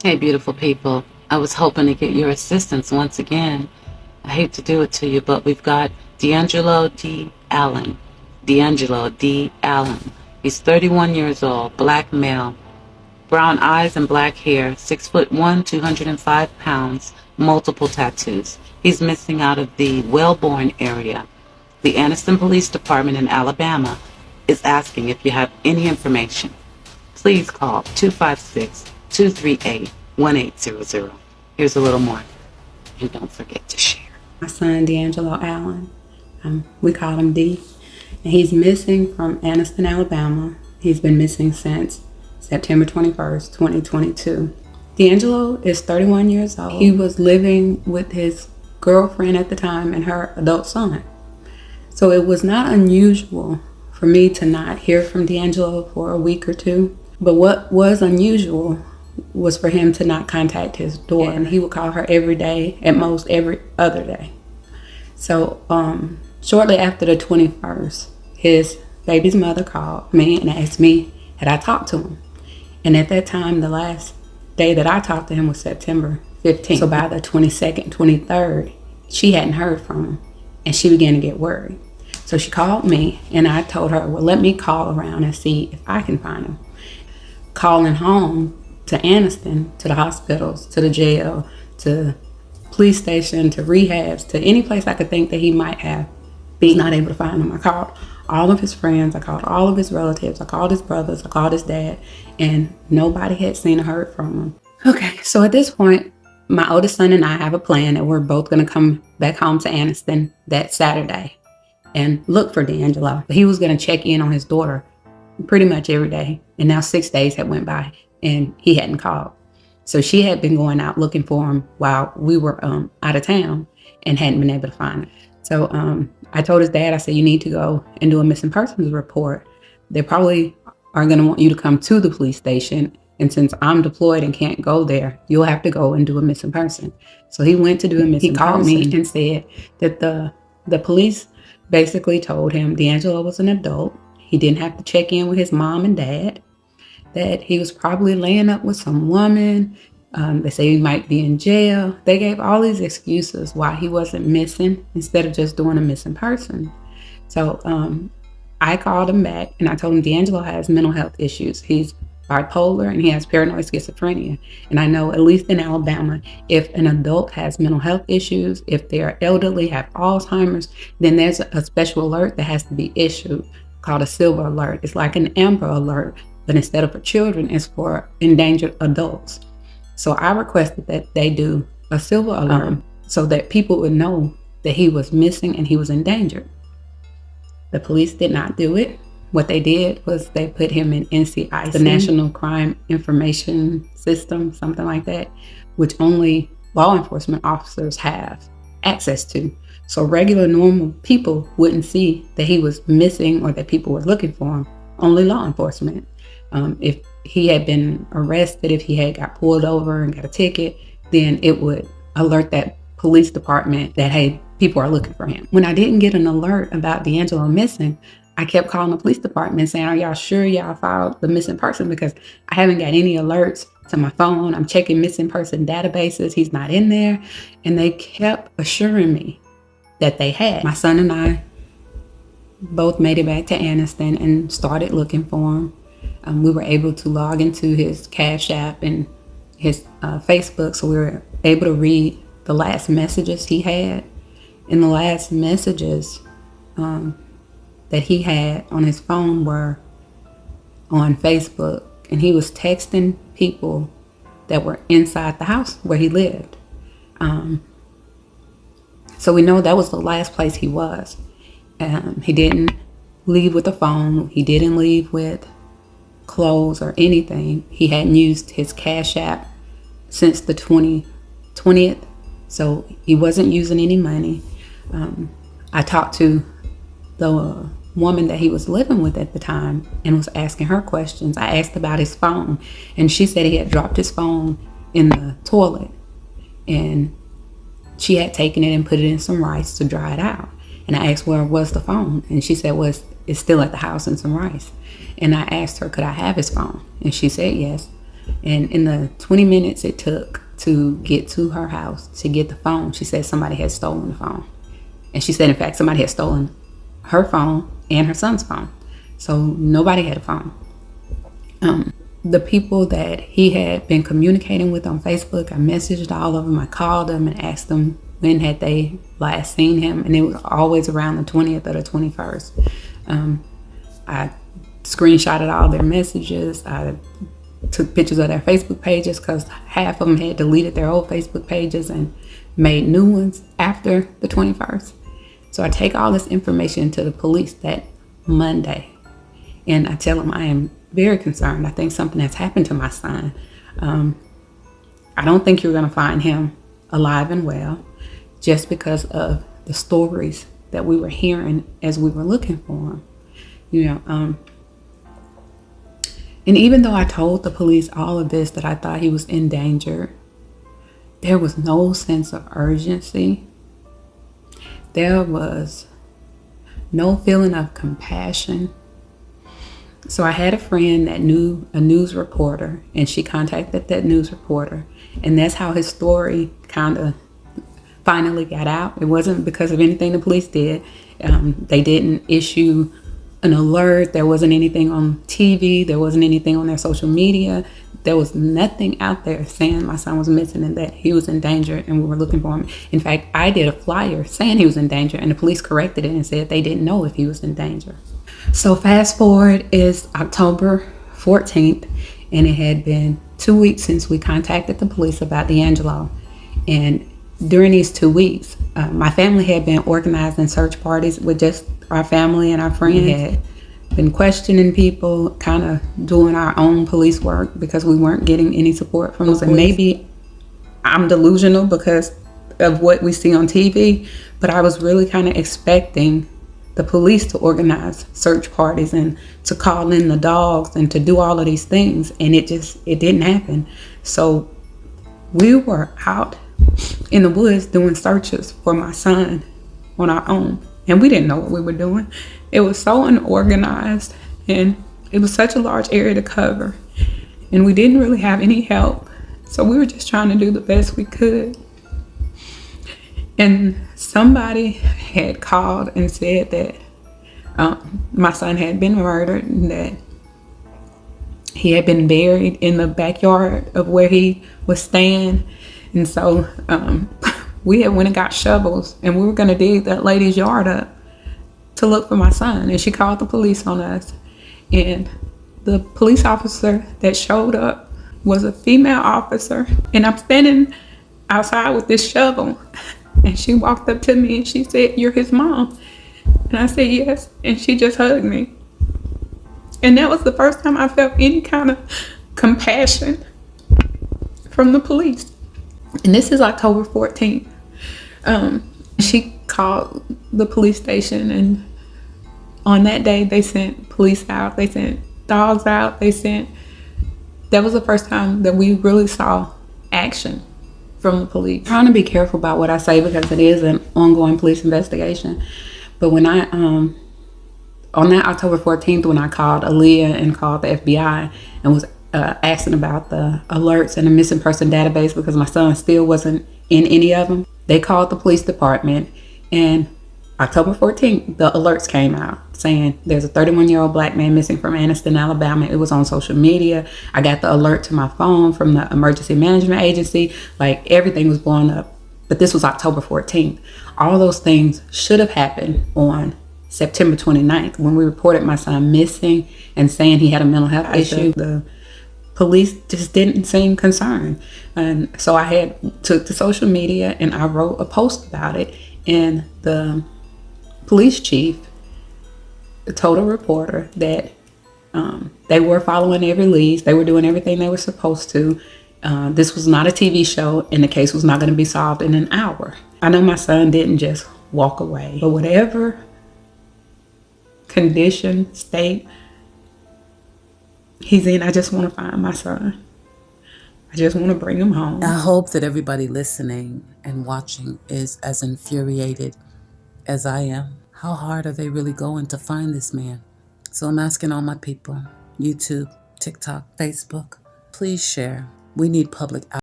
Hey, beautiful people. I was hoping to get your assistance once again. I hate to do it to you, but we've got DeAngelo Dee Allen. DeAngelo Dee Allen. He's 31 years old, black male, brown eyes and black hair, 6'1", 205 pounds, multiple tattoos. He's missing out of the Wellborn area. The Anniston Police Department in Alabama is asking if you have any information. Please call 256-238-1800. Here's a little more. And don't forget to share. My son, DeAngelo Allen, we call him D, and he's missing from Anniston, Alabama. He's been missing since September 21st, 2022. DeAngelo is 31 years old. He was living with his girlfriend at the time and her adult son. So it was not unusual for me to not hear from DeAngelo for a week or two. But what was unusual was for him to not contact his daughter. And he would call her every day, at most every other day. So shortly after the 21st, his baby's mother called me and asked me, had I talked to him? And at that time, the last day that I talked to him was September 15th. So by the 22nd, 23rd, she hadn't heard from him, and she began to get worried. So she called me, and I told her, well, let me call around and see if I can find him. Calling home to Anniston, to the hospitals, to the jail, to police station, to rehabs, to any place I could think that he might have been, not able to find him. I called all of his friends, I called all of his relatives, I called his brothers, I called his dad, and nobody had seen or heard from him. Okay, so at this point, my oldest son and I have a plan that we're both going to come back home to Anniston that Saturday and look for DeAngelo. He was going to check in on his daughter pretty much every day, and now 6 days had went by and he hadn't called. So she had been going out looking for him while we were out of town and hadn't been able to find him. So I told his dad, I said, you need to go and do a missing persons report. They probably are going to want you to come to the police station, and since I'm deployed and can't go there, you'll have to go and do a missing person. So he went to do a missing person. He called me and said that the police basically told him DeAngelo was an adult. He didn't have to check in with his mom and dad, that he was probably laying up with some woman. They say he might be in jail. They gave all these excuses why he wasn't missing instead of just doing a missing person. So I called him back and I told him DeAngelo has mental health issues. He's bipolar and he has paranoid schizophrenia. And I know, at least in Alabama, if an adult has mental health issues, if they're elderly, have Alzheimer's, then there's a special alert that has to be issued called a silver alert. It's like an amber alert, but instead of for children, it's for endangered adults. So I requested that they do a silver alert so that people would know that he was missing and he was endangered. The police did not do it. What they did was they put him in NCIC, the National Crime Information System, something like that, which only law enforcement officers have access to. So regular, normal people wouldn't see that he was missing or that people were looking for him, only law enforcement. If he had been arrested, if he had got pulled over and got a ticket, then it would alert that police department that, hey, people are looking for him. When I didn't get an alert about DeAngelo missing, I kept calling the police department saying, are y'all sure y'all filed the missing person? Because I haven't got any alerts to my phone. I'm checking missing person databases. He's not in there. And they kept assuring me that they had. My son and I both made it back to Anniston and started looking for him. We were able to log into his Cash App and his Facebook, so we were able to read the last messages he had. And the last messages that he had on his phone were on Facebook, and he was texting people that were inside the house where he lived. So we know that was the last place he was. He didn't leave with a phone. He didn't leave with clothes or anything. He hadn't used his Cash App since the 20th, so he wasn't using any money. I talked to the woman that he was living with at the time and was asking her questions. I asked about his phone, and she said he had dropped his phone in the toilet, and she had taken it and put it in some rice to dry it out. And I asked, where was the phone? And she said, it's still at the house in some rice. And I asked her, could I have his phone? And she said yes. And in the 20 minutes it took to get to her house to get the phone, she said somebody had stolen the phone. And she said, in fact, somebody had stolen her phone and her son's phone. So nobody had a phone. The people that he had been communicating with on Facebook, I messaged all of them. I called them and asked them when had they last seen him. And it was always around the 20th or the 21st. I screenshotted all their messages. I took pictures of their Facebook pages because half of them had deleted their old Facebook pages and made new ones after the 21st. So I take all this information to the police that Monday, and I tell them I am very concerned. I think something has happened to my son. I don't think you're going to find him alive and well, just because of the stories that we were hearing as we were looking for him. And even though I told the police all of this, that I thought he was in danger, there was no sense of urgency. There was no feeling of compassion. So I had a friend that knew a news reporter, and she contacted that news reporter. And that's how his story kind of finally got out. It wasn't because of anything the police did. They didn't issue an alert. There wasn't anything on TV. There wasn't anything on their social media. There was nothing out there saying my son was missing and that he was in danger and we were looking for him. In fact, I did a flyer saying he was in danger, and the police corrected it and said they didn't know if he was in danger. So fast forward is October 14th, and it had been 2 weeks since we contacted the police about DeAngelo. And during these 2 weeks, my family had been organizing search parties with just our family and our friends. Had been questioning people, kind of doing our own police work because we weren't getting any support from us. And maybe I'm delusional because of what we see on TV, but I was really kind of expecting the police to organize search parties and to call in the dogs and to do all of these things, and it didn't happen. So we were out in the woods doing searches for my son on our own, and we didn't know what we were doing. It was so unorganized, and it was such a large area to cover, and we didn't really have any help. So we were just trying to do the best we could. And somebody had called and said that my son had been murdered and that he had been buried in the backyard of where he was staying. And so we had went and got shovels, and we were going to dig that lady's yard up to look for my son. And she called the police on us. And the police officer that showed up was a female officer. And I'm standing outside with this shovel. And she walked up to me and she said, "You're his mom?" And I said, "Yes." And she just hugged me. And that was the first time I felt any kind of compassion from the police. And this is October 14th. She called the police station, and on that day they sent police out. They sent dogs out. That was the first time that we really saw action from the police. I'm trying to be careful about what I say because it is an ongoing police investigation. But when I, on that October 14th, when I called Aaliyah and called the FBI and was asking about the alerts and the missing person database because my son still wasn't in any of them, they called the police department, and October 14th, the alerts came out saying there's a 31-year-old black man missing from Anniston, Alabama. It was on social media. I got the alert to my phone from the emergency management agency. Like, everything was blowing up. But this was October 14th. All those things should have happened on September 29th when we reported my son missing and saying he had a mental health issue. The police just didn't seem concerned. And so I took to social media and I wrote a post about it. And the police chief told a reporter that they were following every lead. They were doing everything they were supposed to. This was not a TV show, and the case was not going to be solved in an hour. I know my son didn't just walk away, but whatever condition, state he's in, I just want to find my son. I just want to bring him home. I hope that everybody listening and watching is as infuriated as I am. How hard are they really going to find this man? So I'm asking all my people, YouTube, TikTok, Facebook, please share. We need public